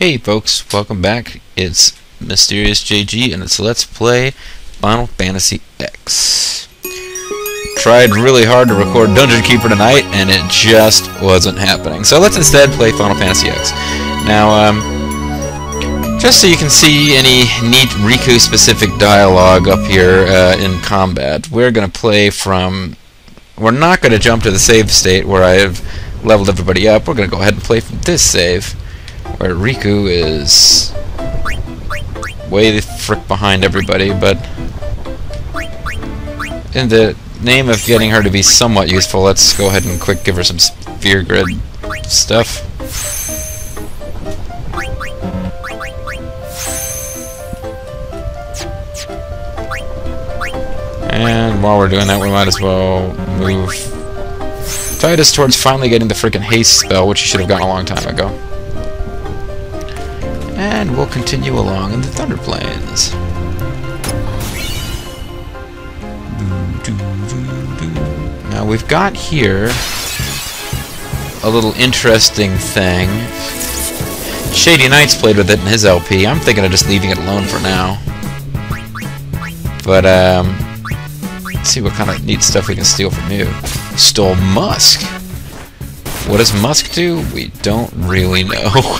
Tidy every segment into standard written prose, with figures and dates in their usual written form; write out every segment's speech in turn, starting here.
Hey folks, welcome back. It's Mysterious JG and it's Let's Play Final Fantasy X. Tried really hard to record Dungeon Keeper tonight and it just wasn't happening. So let's instead play Final Fantasy X. Now, just so you can see any neat Rikku specific dialogue up here in combat, we're going to play from... We're not going to jump to the save state where I have leveled everybody up. We're going to go ahead and play from this save, where Rikku is way the frick behind everybody, but in the name of getting her to be somewhat useful, let's go ahead and quick give her some sphere grid stuff. And while we're doing that, we might as well move Tidus towards finally getting the frickin' haste spell, which he should have gotten a long time ago. And we'll continue along in the Thunder Plains. Now we've got here a little interesting thing. Shady Knight's played with it in his LP. I'm thinking of just leaving it alone for now. But let's see what kind of neat stuff we can steal from you. Stole Musk. What does Musk do? We don't really know.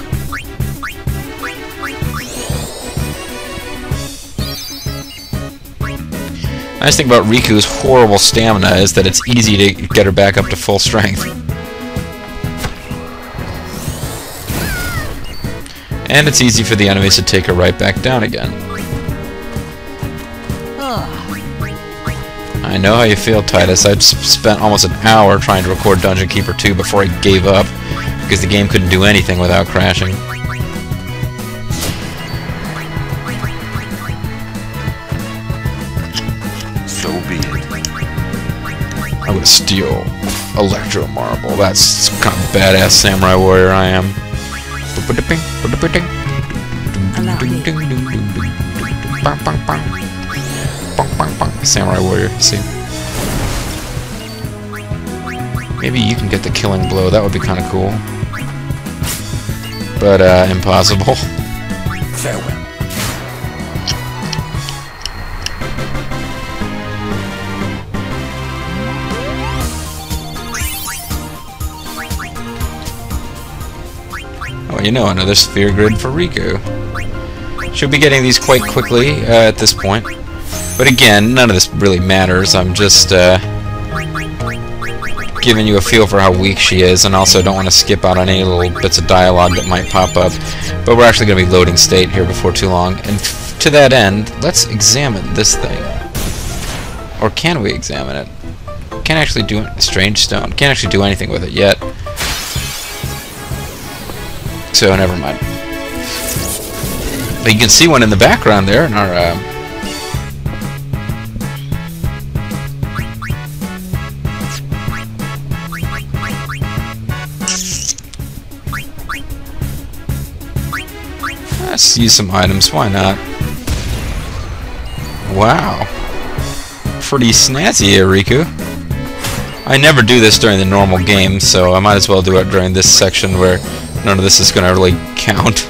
Nice thing about Riku's horrible stamina is that it's easy to get her back up to full strength. And it's easy for the enemies to take her right back down again. I know how you feel, Tidus. I'd spent almost an hour trying to record Dungeon Keeper 2 before I gave up, because the game couldn't do anything without crashing. So be it. I'm gonna steal Electro Marble. That's kind of badass samurai warrior I am. Samurai warrior, see? Maybe you can get the killing blow. That would be kind of cool. But, impossible. Farewell. Oh, you know, another sphere grid for Rikku. She'll be getting these quite quickly at this point. But again, none of this really matters. I'm just giving you a feel for how weak she is, and also don't want to skip out on any little bits of dialogue that might pop up. But we're actually going to be loading state here before too long. And to that end, let's examine this thing. Or can we examine it? Can't actually do it. Strange stone. Can't actually do anything with it yet. So never mind. But you can see one in the background there in our let's use some items, why not? Wow. Pretty snazzy here, Rikku. I never do this during the normal game, so I might as well do it during this section where none of this is going to really count.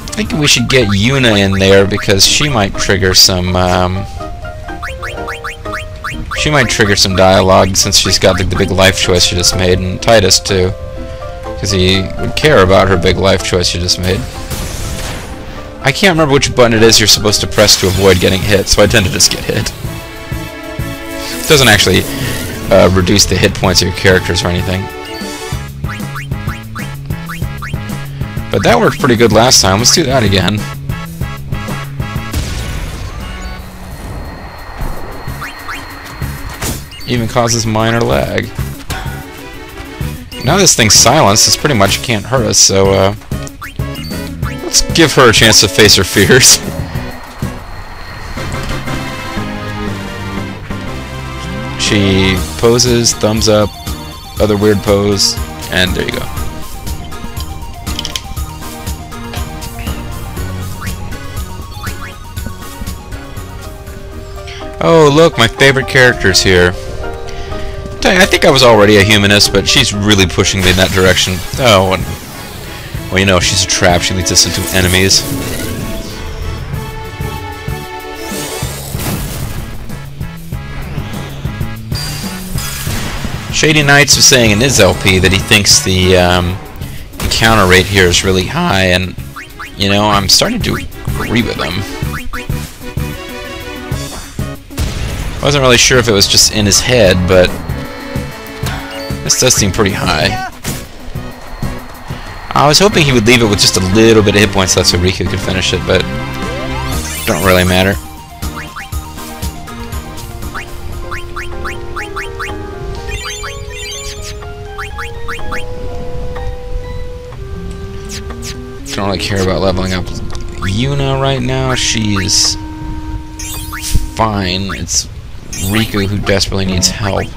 I think we should get Yuna in there because she might trigger some dialogue since she's got the big life choice she just made, and Tidus too, because he would care about her big life choice she just made. I can't remember which button it is you're supposed to press to avoid getting hit, so I tend to just get hit. It doesn't actually reduce the hit points of your characters or anything. But that worked pretty good last time. Let's do that again. Even causes minor lag. Now this thing's silenced, it's pretty much can't hurt us, so let's give her a chance to face her fears. She poses, thumbs up, other weird pose, and there you go. Oh, look, my favorite character's here. I think I was already a humanist, but she's really pushing me in that direction. Oh, and, well, you know, she's a trap. She leads us into enemies. Shady Knights was saying in his LP that he thinks the encounter rate here is really high, and, you know, I'm starting to agree with him. I wasn't really sure if it was just in his head, but this does seem pretty high. I was hoping he would leave it with just a little bit of hit points left so Rikku could finish it, but it don't really matter. Don't really care about leveling up Yuna right now. She's fine. It's Rikku who desperately needs help.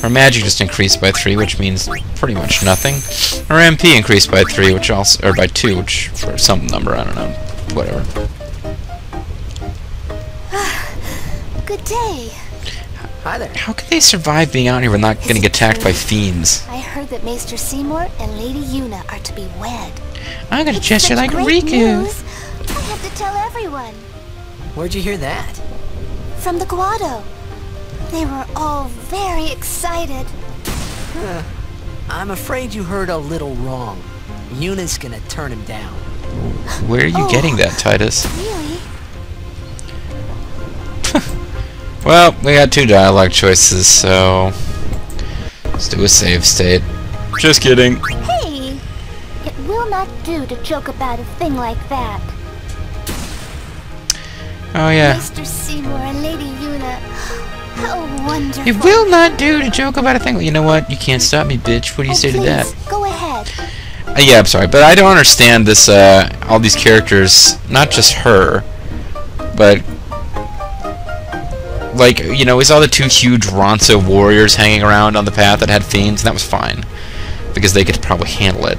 Her magic just increased by 3, which means pretty much nothing. Her MP increased by 3, which also, or by 2, which for some number, I don't know, whatever. Good day. Hi there. How can they survive being out here and not getting attacked by fiends? I heard that Maester Seymour and Lady Yuna are to be wed. I'm gonna gesture like great Rikku. news. I have to tell everyone. Where'd you hear that? From the grotto. They were all very excited. I'm afraid you heard a little wrong. Yuna's gonna turn him down. Where are you getting that, Titus? Really? Well, we got 2 dialogue choices, so let's do a save state. Just kidding. Hey! It will not do to joke about a thing like that. Oh yeah. Maester Seymour and Lady Yuna. How wonderful. It will not do to joke about a thing. You know what? You can't stop me, bitch. What do you say to that? Go ahead. Yeah, I'm sorry, but I don't understand this, all these characters, not just her, but, like, you know, we saw the 2 huge Ronso warriors hanging around on the path that had fiends, and that was fine, because they could probably handle it.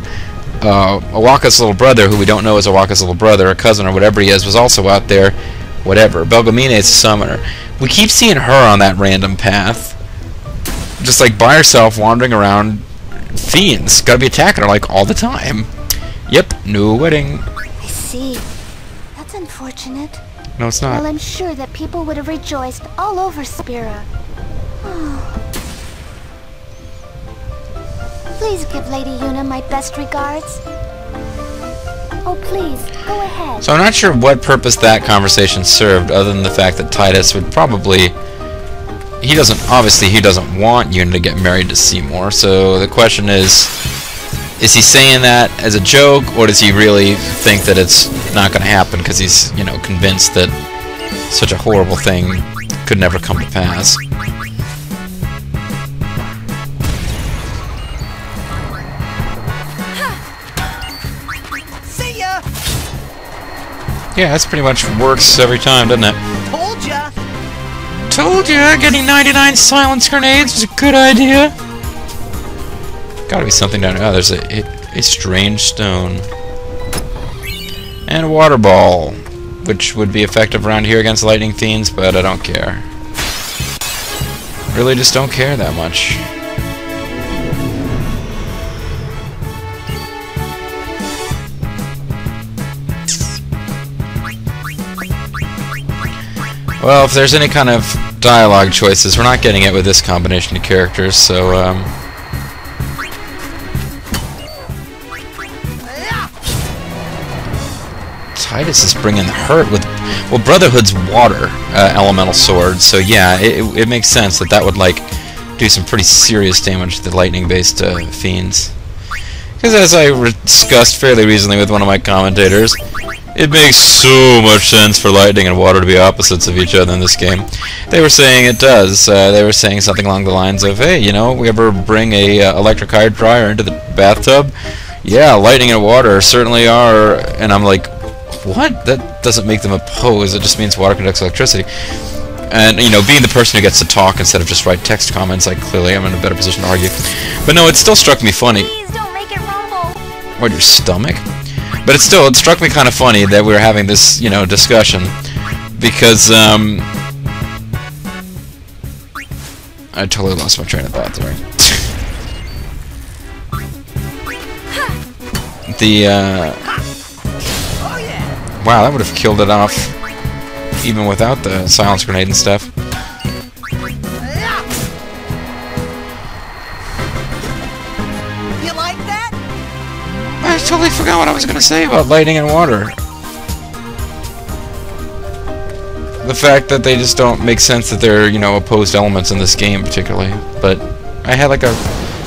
Awaka's little brother, who we don't know is Awaka's little brother, or cousin, or whatever he is, was also out there, whatever. Belgamine is a summoner. We keep seeing her on that random path, just, like, by herself, wandering around. Fiends gotta be attacking her like all the time. Yep, no wedding. I see. That's unfortunate. No, it's Well, not. I'm sure that people would have rejoiced all over Spira. Please give Lady Yuna my best regards. Oh, please, go ahead. So I'm not sure what purpose that conversation served, other than the fact that Titus would probably... He doesn't want Yuna to get married to Seymour, so the question is he saying that as a joke, or does he really think that it's not going to happen because he's, you know, convinced that such a horrible thing could never come to pass? See ya! Yeah, that's pretty much works every time, doesn't it? Told ya! Told ya, getting 99 silence grenades was a good idea. Gotta be something down here. Oh, there's a strange stone. And a water ball, which would be effective around here against lightning fiends, but I don't care. Really just don't care that much. Well, if there's any kind of dialogue choices, we're not getting it with this combination of characters, so, Titus is bringing the hurt with... Well, Brotherhood's water elemental sword, so yeah, it makes sense that would, like, do some pretty serious damage to the lightning-based fiends. Because as I discussed fairly recently with one of my commentators, it makes so much sense for lightning and water to be opposites of each other in this game. They were saying it does. They were saying something along the lines of, hey, you know, we ever bring a electric hairdryer dryer into the bathtub? Yeah, lightning and water certainly are. And I'm like, what? That doesn't make them opposed. It just means water conducts electricity. And, you know, being the person who gets to talk instead of just write text comments, like, clearly I'm in a better position to argue. But no, it still struck me funny. Please don't make it rumble. What, your stomach? But it struck me kind of funny that we were having this, you know, discussion, because I totally lost my train of thought there. Wow, that would have killed it off even without the silence grenade and stuff. You like that? I totally forgot what I was gonna say about lighting and water. The fact that they just don't make sense that they're, you know, opposed elements in this game particularly. But I had like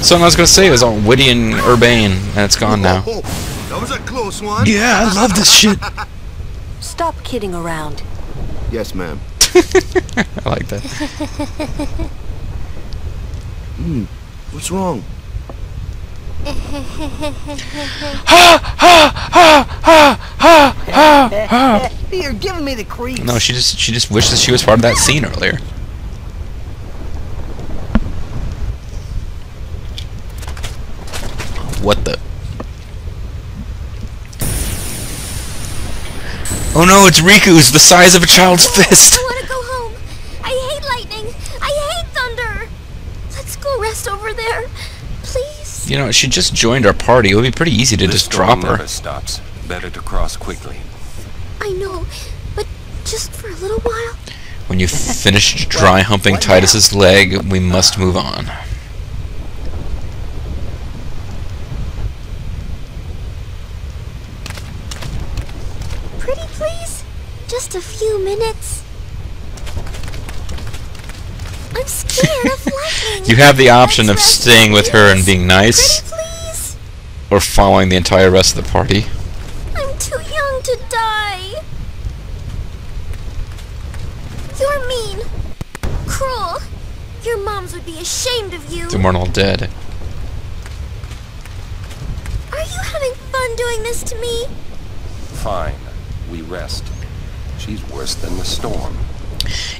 something I was gonna say was all witty and urbane, and it's gone now. That was a close one. Yeah, I love this shit. Stop kidding around. Yes, ma'am. I like that. What's wrong? You're giving me the creeps. No, she just wishes she was part of that scene earlier. What the? Oh no, it's Riku's the size of a child's fist. I want to go home. I hate lightning. I hate thunder. Let's go rest over there, please. You know, she just joined our party. It would be pretty easy to just drop her. Never stops. Better to cross quickly. I know, but just for a little while. When you've finished dry humping Titus's leg, we must move on. Pretty please? Just a few minutes. I'm scared of lightning. You have the option of Let's rest, staying with her and please. being nice, Pretty please? or following the entire rest of the party. I'm too young to die. You're mean. Cruel. Your moms would be ashamed of you. The Immortal Dead. Are you having fun doing this to me? Fine. We rest. She's worse than the storm.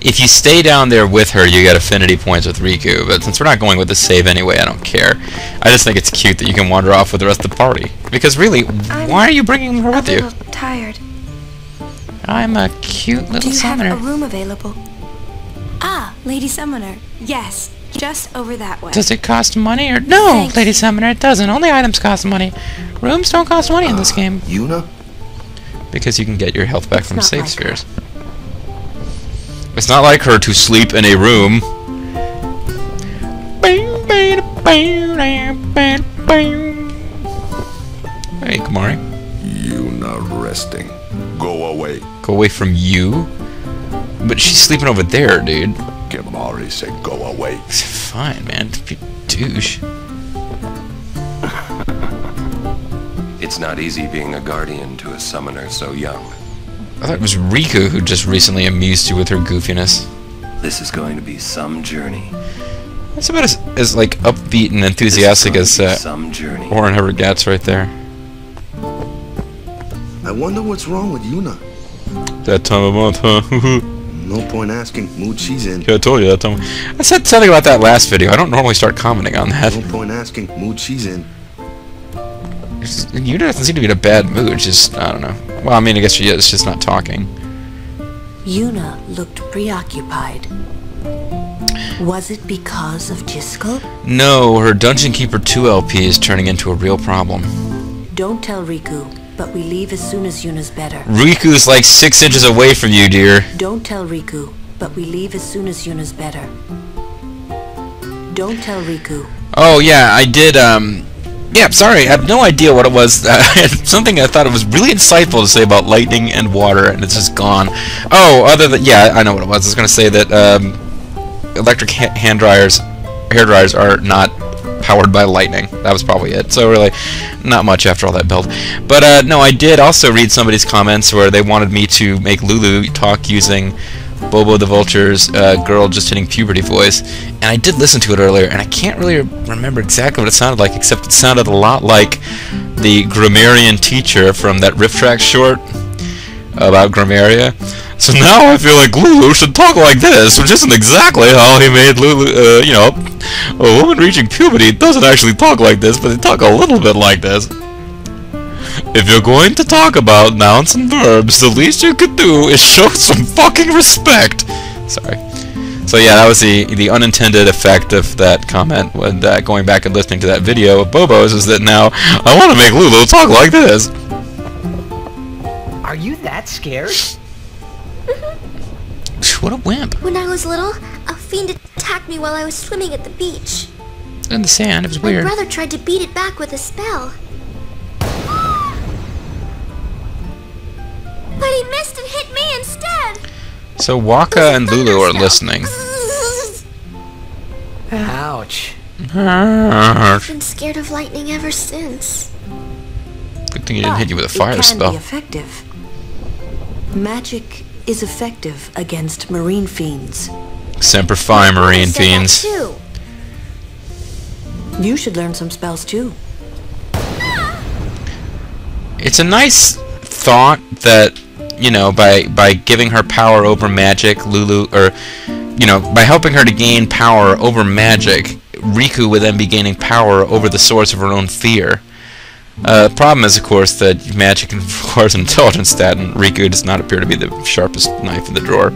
If you stay down there with her, you get affinity points with Rikku, but since we're not going with the save anyway, I don't care. I just think it's cute that you can wander off with the rest of the party. Because really, why are you bringing her with you? Tired. I'm a cute little Do you summoner. have a room available? Ah, Lady Summoner. Yes, just over that way. Does it cost money or no, Thank Lady you. Summoner? It doesn't. Only items cost money. Rooms don't cost money in this game Yuna? because you can get your health back It's from not save like her. spheres. It's not like her to sleep in a room. Hey, Kamari. Yuna resting. Go away. Go away from you? But she's sleeping over there, dude. Kamari said go away. Fine, man. You douche. It's not easy being a guardian to a summoner so young. I thought it was Rikku who just recently amused you with her goofiness. This is going to be some journey. That's about as like upbeat and enthusiastic as Some journey. Auron ever gets right there. I wonder what's wrong with Yuna. That time of month, huh? No point asking. Mood she's in. Yeah, I told you that time. I said something about that last video. I don't normally start commenting on that. No point asking. Mood she's in. Yuna doesn't seem to be in a bad mood. Just, I don't know. Well, I mean, I guess she is. Just not talking. Yuna looked preoccupied. Was it because of Jyscal? No, her Dungeon Keeper 2 LP is turning into a real problem. Don't tell Rikku, but we leave as soon as Yuna's better. Riku's like 6 inches away from you, dear. Don't tell Rikku, but we leave as soon as Yuna's better. Don't tell Rikku. Oh, yeah, I did, yeah, sorry, I have no idea what it was. I had something I thought it was really insightful to say about lightning and water, and it's just gone. Oh, other than, yeah, I know what it was. I was going to say that electric hair dryers are not powered by lightning. That was probably it. So really, not much after all that build. But no, I did also read somebody's comments where they wanted me to make Lulu talk using Bobo the Vulture's girl just hitting puberty voice, and I did listen to it earlier, and I can't really remember exactly what it sounded like, except it sounded a lot like the grammarian teacher from that Riff Track short about Grammaria. So now I feel like Lulu should talk like this, which isn't exactly how he made Lulu, you know, a woman reaching puberty doesn't actually talk like this, but they talk a little bit like this. If you're going to talk about nouns and verbs, the least you could do is show some fucking respect. Sorry. So yeah, that was the unintended effect of that comment when going back and listening to that video of Bobo's is that now I want to make Lulu talk like this. Are you that scared? What a wimp. When I was little, a fiend attacked me while I was swimming at the beach. In the sand, it was My weird. brother tried to beat it back with a spell. But he missed and hit me instead! So Waka and Lulu are listening. Ouch. I've been scared of lightning ever since. Good thing he didn't hit you with a fire It can spell. be effective. Magic is effective against marine fiends. Semper Fi, marine Said that fiends. too. You should learn some spells too. It's a nice thought that, you know, by giving her power over magic, Lulu, or, you know, by helping her to gain power over magic, Rikku would then be gaining power over the source of her own fear. The problem is, of course, that magic requires an intelligence stat, and Rikku does not appear to be the sharpest knife in the drawer.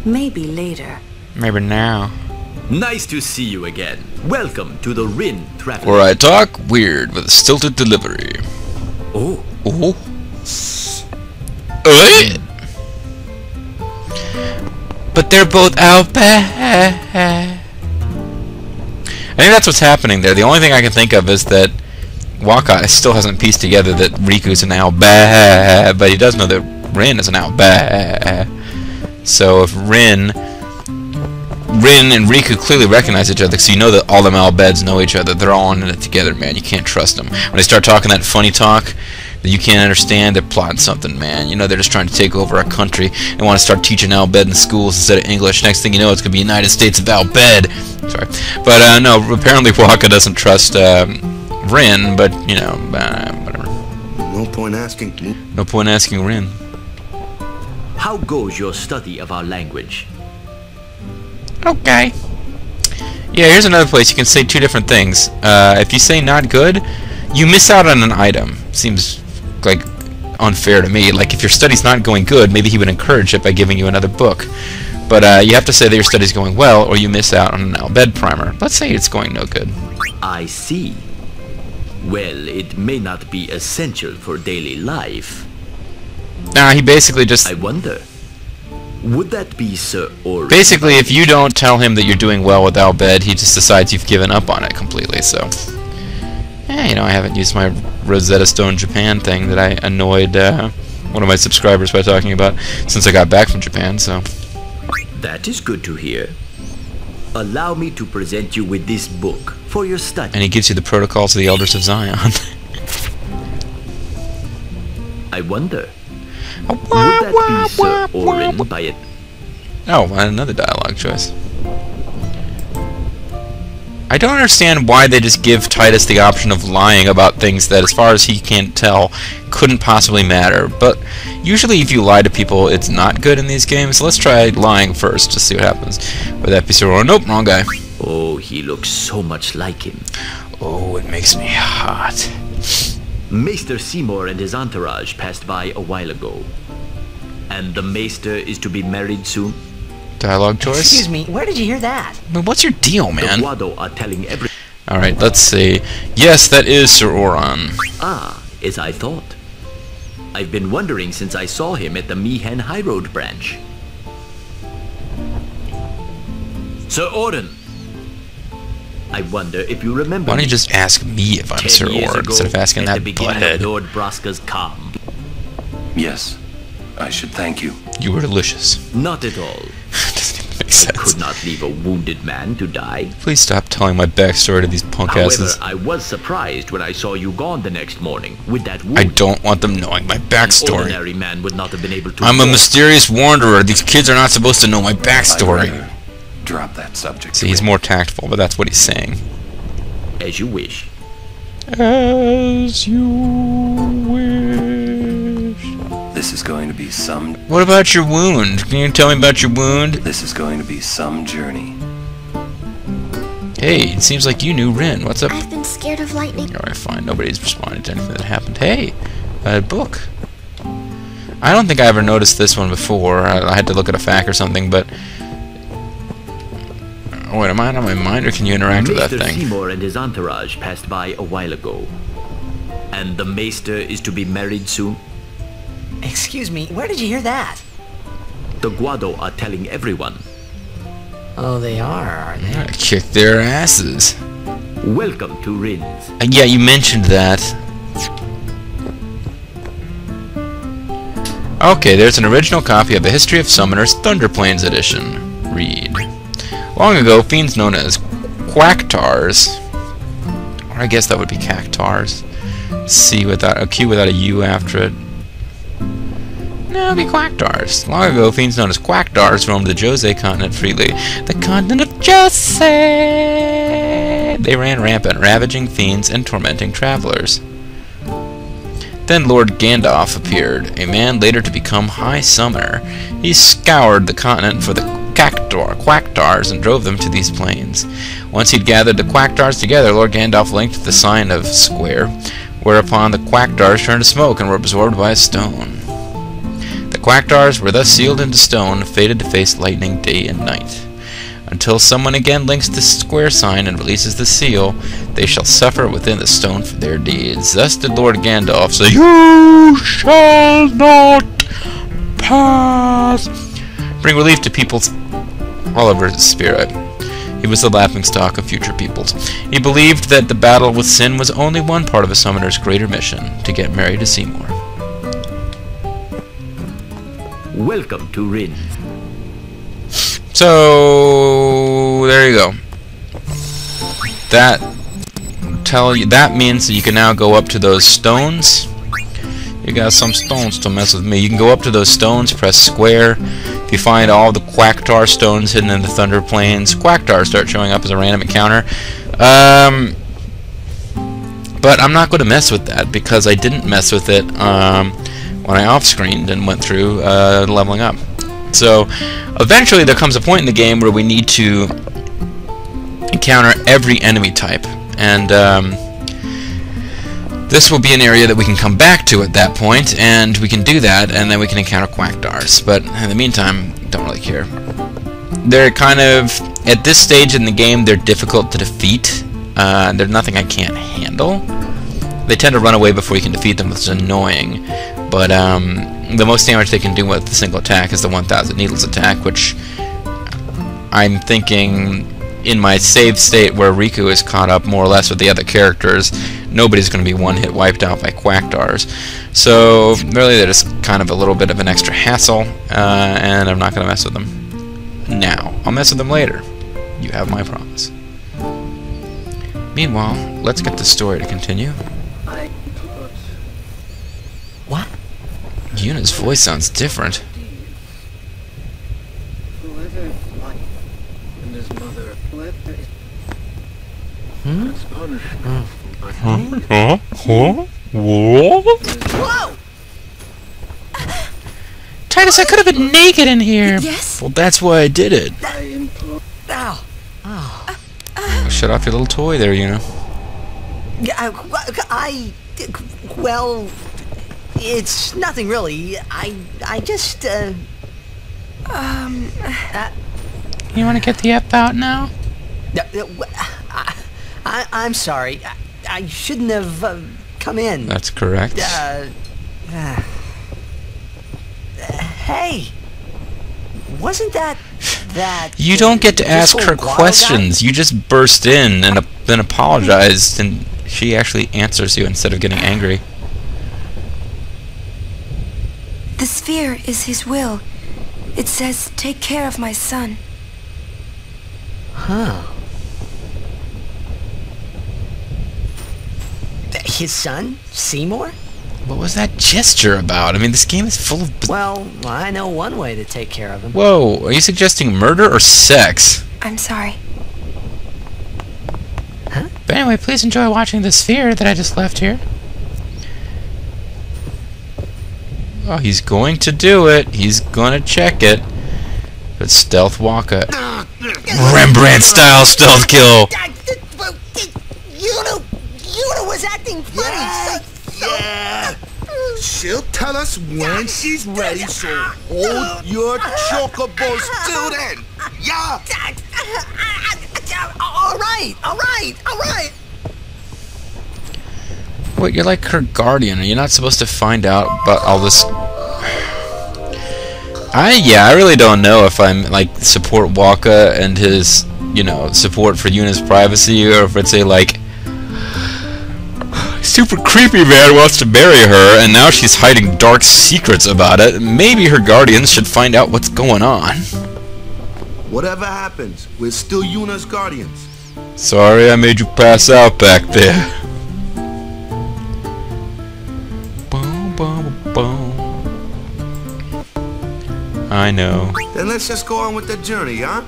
Maybe later. Maybe now. Nice to see you again. Welcome to the Rin Traveler. Where I talk weird with a stilted delivery. Oh. Oh. But they're both out bad. I think that's what's happening there. The only thing I can think of is that Waka still hasn't pieced together that Riku's an Albad, but he does know that Rin is an Albad. So if Rin and Rikku clearly recognize each other, so you know that all them Albeds know each other. They're all in it together, man. You can't trust them. When they start talking that funny talk that you can't understand, they're plotting something, man. You know they're just trying to take over our country and want to start teaching Albed in schools instead of English. Next thing you know, it's going to be United States of Albed. Sorry. But, no, apparently Waka doesn't trust Rin, but, you know, whatever. No point asking. No point asking Rin. How goes your study of our language? Okay. Yeah, here's another place you can say two different things. If you say not good, you miss out on an item. Seems like unfair to me. Like if your study's not going good, maybe he would encourage it by giving you another book. But you have to say that your study's going well, or you miss out on an Albed primer. Let's say it's going no good. I see. Well, it may not be essential for daily life. Nah, he basically just... I wonder. Would that be Sir Auron? Basically, if you don't tell him that you're doing well with Albed, he just decides you've given up on it completely, so... you know, I haven't used my Rosetta Stone Japan thing that I annoyed one of my subscribers by talking about since I got back from Japan, so... That is good to hear. Allow me to present you with this book for your study. And he gives you the Protocols of the Elders of Zion. I wonder. Would that be Sir Auron by it? Oh, another dialogue choice. I don't understand why they just give Titus the option of lying about things that, as far as he can't tell, couldn't possibly matter. But usually if you lie to people, it's not good in these games. So let's try lying first, just see what happens. Would that be Sir Auron? Nope, wrong guy. Oh, he looks so much like him. Oh, it makes me hot. Maester Seymour and his entourage passed by a while ago. And the Maester is to be married soon? Dialogue choice? Excuse me, where did you hear that? I mean, what's your deal, man? The Wado are telling every... Alright, let's see. Yes, that is Sir Auron. Ah, as I thought. I've been wondering since I saw him at the Mihen High Road branch. Sir Auron! I wonder if you remember. Why don't you just ask me if I'm 10 Sir years Auron ago, instead of asking at that the beginning butthead? of Lord Braska's calm. Yes, I should thank you. You were delicious. Not at all. Doesn't even make I sense. could not leave a wounded man to die. Please stop telling my backstory to these punk However, asses. I was surprised when I saw you gone the next morning with that wound. I don't want them knowing my An backstory. ordinary man would not have been able to. I'm a walk. mysterious wanderer. These kids are not supposed to know my I'd backstory. rather drop that subject. See, he's more tactful, but that's what he's saying. As you wish. As you wish. This is going to be some. What about your wound? Can you tell me about your wound? This is going to be some journey. Hey, it seems like you knew Rin. What's up? I've been scared of lightning. Alright, fine. Nobody's responding to anything that happened. Hey, a book. I don't think I ever noticed this one before. I had to look at a fact or something, but wait, am I out of my mind, or can you interact with that Maester thing? Seymour and his entourage passed by a while ago. And the Maester is to be married soon? Excuse me, where did you hear that? The Guado are telling everyone. Oh, they are they? Kick their asses. Welcome to Rins. Yeah, you mentioned that. Okay, there's an original copy of the History of Summoners Thunder Plains edition. Read. Long ago, fiends known as Quacktars, or I guess that would be Cactars. C without a Q without a U after it. No, it'd be Quacktars. Long ago, fiends known as Quacktars roamed the Jose continent freely. The continent of Jose! They ran rampant, ravaging fiends and tormenting travelers. Then Lord Gandalf appeared, a man later to become High Summoner. He scoured the continent for the Quacktars and drove them to these plains. Once he'd gathered the Quacktars together, Lord Gandalf linked the sign of square, whereupon the Quacktars turned to smoke and were absorbed by a stone. The Quacktars were thus sealed into stone, fated to face lightning day and night. Until someone again links the square sign and releases the seal, they shall suffer within the stone for their deeds. Thus did Lord Gandalf say, "You shall not pass." Bring relief to peoples all over his spirit. He was the laughingstock of future peoples. He believed that the battle with sin was only one part of a summoner's greater mission, to get married to Seymour. Welcome to Rins. So there you go. That means that you can now go up to those stones. You got some stones to mess with me. You can go up to those stones, press square. If you find all the Quacktar stones hidden in the Thunder Plains, Quacktars start showing up as a random encounter. But I'm not going to mess with that because I didn't mess with it when I off-screened and went through leveling up. So eventually there comes a point in the game where we need to encounter every enemy type, and this will be an area that we can come back to at that point, and we can do that, and then we can encounter Quacktars. But in the meantime, don't really care. They're kind of, at this stage in the game, they're difficult to defeat. They're nothing I can't handle. They tend to run away before you can defeat them, which is annoying. But the most damage they can do with a single attack is the 1,000 Needles attack, which I'm thinking in my save state where Rikku is caught up more or less with the other characters, nobody's going to be one-hit wiped out by Quacktars. So really they're just kind of a little bit of an extra hassle, and I'm not going to mess with them now. I'll mess with them later. You have my promise. Meanwhile, let's get the story to continue. What? Yuna's voice sounds different. Whoever and his mother was punished. Whoa! Titus, I could have been naked in here. Yes? Well, that's why I did it. I implore. Ow! Shut off your little toy there, Yuna. Well, it's nothing really. I just, You want to get the F out now? I'm sorry. I shouldn't have come in. That's correct. Hey, wasn't that You don't get to ask her Jyscal Guado questions. You just burst in and then apologized, and she actually answers you instead of getting angry. The sphere is his will. It says, take care of my son. Huh. His son? Seymour? What was that gesture about? I mean, this game is full of... Well, I know one way to take care of him. Whoa, are you suggesting murder or sex? I'm sorry. Huh? But anyway, please enjoy watching the sphere that I just left here. Oh, he's going to do it. He's going to check it. But stealth walk it. Rembrandt-style stealth kill. Yuna was acting funny. Yeah. She'll tell us when she's ready, so hold your chocobos till then. Yeah. All right. Wait, you're like her guardian. Are you not supposed to find out about all this? I really don't know if I'm like support Waka and his, you know, support for Yuna's privacy, or if it's a like super creepy man wants to marry her and now she's hiding dark secrets about it. Maybe her guardians should find out what's going on. Whatever happens, we're still Yuna's guardians. Sorry I made you pass out back there. Boom, boom, boom. I know. Then let's just go on with the journey, huh?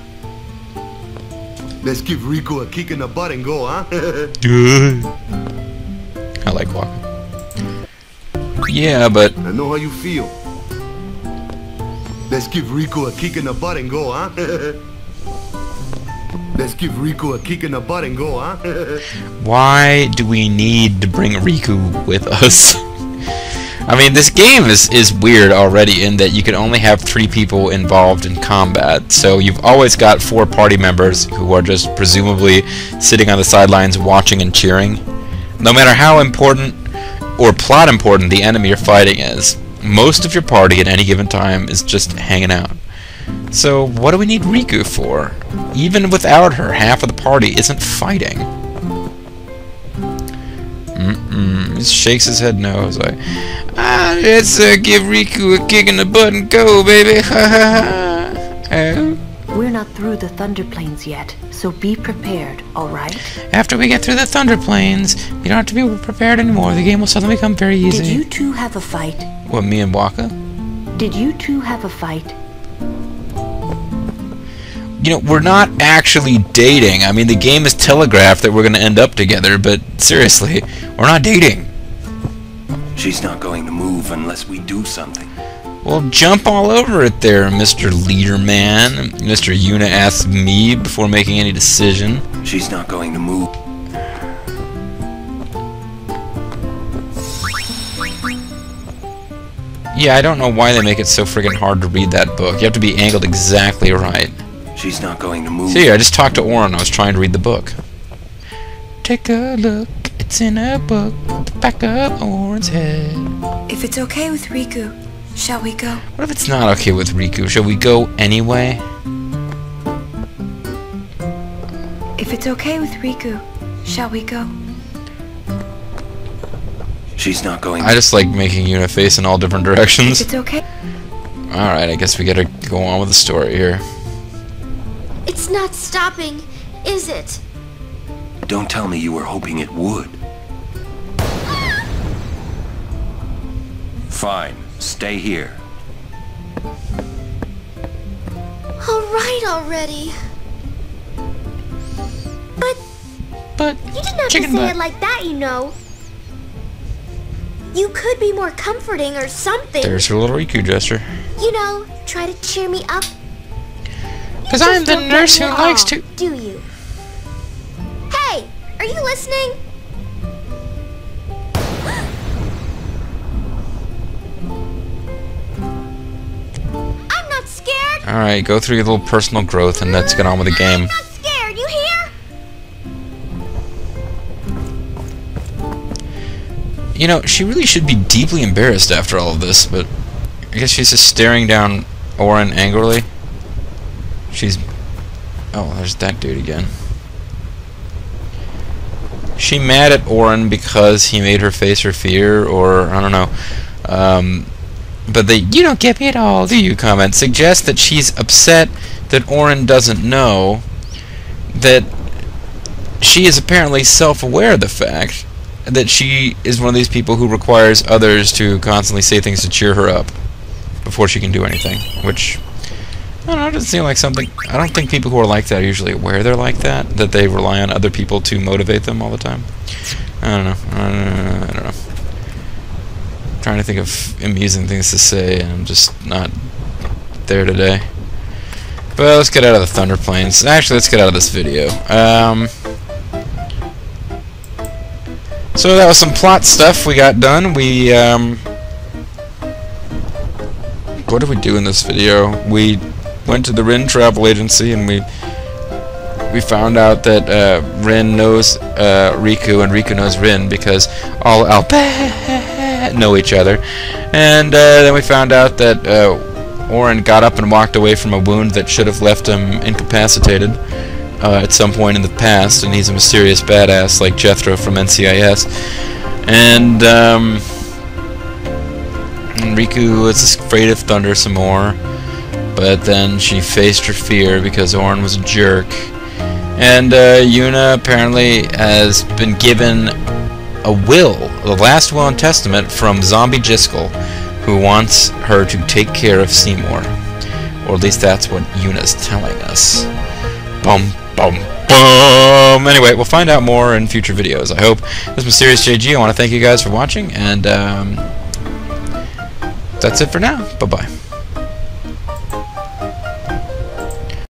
Let's give Rikku a kick in the butt and go, huh? I like walking. Yeah, but I know how you feel. Let's give Rikku a kick in the butt and go, huh? Let's give Rikku a kick in the butt and go, huh? why do we need to bring Rikku with us? I mean, this game is weird already in that you can only have 3 people involved in combat. So you've always got 4 party members who are just presumably sitting on the sidelines watching and cheering. No matter how important or plot important the enemy you're fighting is, most of your party at any given time is just hanging out. So what do we need Rikku for? Even without her, half of the party isn't fighting. He shakes his head no. He's like, let's give Rikku a kick in the butt and go, baby. We're not through the Thunder Plains yet, so be prepared, alright? After we get through the Thunder Plains, you don't have to be prepared anymore. The game will suddenly become very easy. Did you two have a fight? What, me and Waka? Did you two have a fight? You know, we're not actually dating. I mean, the game is telegraphed that we're going to end up together, but seriously, we're not dating. She's not going to move unless we do something. Well, jump all over it there, Mr. Leader Man. Mr. Yuna asks me before making any decision. She's not going to move. Yeah, I don't know why they make it so friggin' hard to read that book. You have to be angled exactly right. She's not going to move. See, I just talked to Auron. I was trying to read the book. Take a look. It's in a book. The back of Auron's head. If it's okay with Rikku, shall we go? What if it's not okay with Rikku? Shall we go anyway? If it's okay with Rikku, shall we go? She's not going. I just like making Yuna face in all different directions. If it's okay. Alright, I guess we gotta go on with the story here. It's not stopping, is it? Don't tell me you were hoping it would. Fine. Stay here. All right already. But You didn't have to say it like that, you know. You could be more comforting or something. There's her little Rikku gesture. You know, try to cheer me up. Because I'm the nurse who likes to... Do you? Hey, are you listening? I'm not scared. Alright, go through your little personal growth and let's get on with the game. I'm not scared, you hear? You know, she really should be deeply embarrassed after all of this, but I guess she's just staring down Auron angrily. She's... Oh, there's that dude again. She mad at Auron because he made her face her fear, or I don't know. But the "you don't get me at all, do you" comment suggests that she's upset that Auron doesn't know that she is apparently self-aware of the fact that she is one of these people who requires others to constantly say things to cheer her up before she can do anything, which, I don't know, it doesn't seem like something... I don't think people who are like that are usually aware they're like that they rely on other people to motivate them all the time. I don't know. I don't know. I'm trying to think of amusing things to say, and I'm just not there today. But let's get out of the Thunder Plains. Actually, let's get out of this video. So that was some plot stuff we got done. We what did we do in this video? We went to the Rin travel agency and we found out that Rin knows Rikku and Rikku knows Rin because all Bhed know each other. And then we found out that Auron got up and walked away from a wound that should have left him incapacitated at some point in the past, and he's a mysterious badass like Jethro from NCIS. And Rikku was afraid of thunder some more, but then she faced her fear because Auron was a jerk. And Yuna apparently has been given a will, the last will and testament from Zombie Jyscal, who wants her to take care of Seymour. Or at least that's what Yuna's telling us. Bum, bum, bum. Anyway, we'll find out more in future videos, I hope. This is Mysterious JG. I want to thank you guys for watching, and that's it for now. Bye-bye.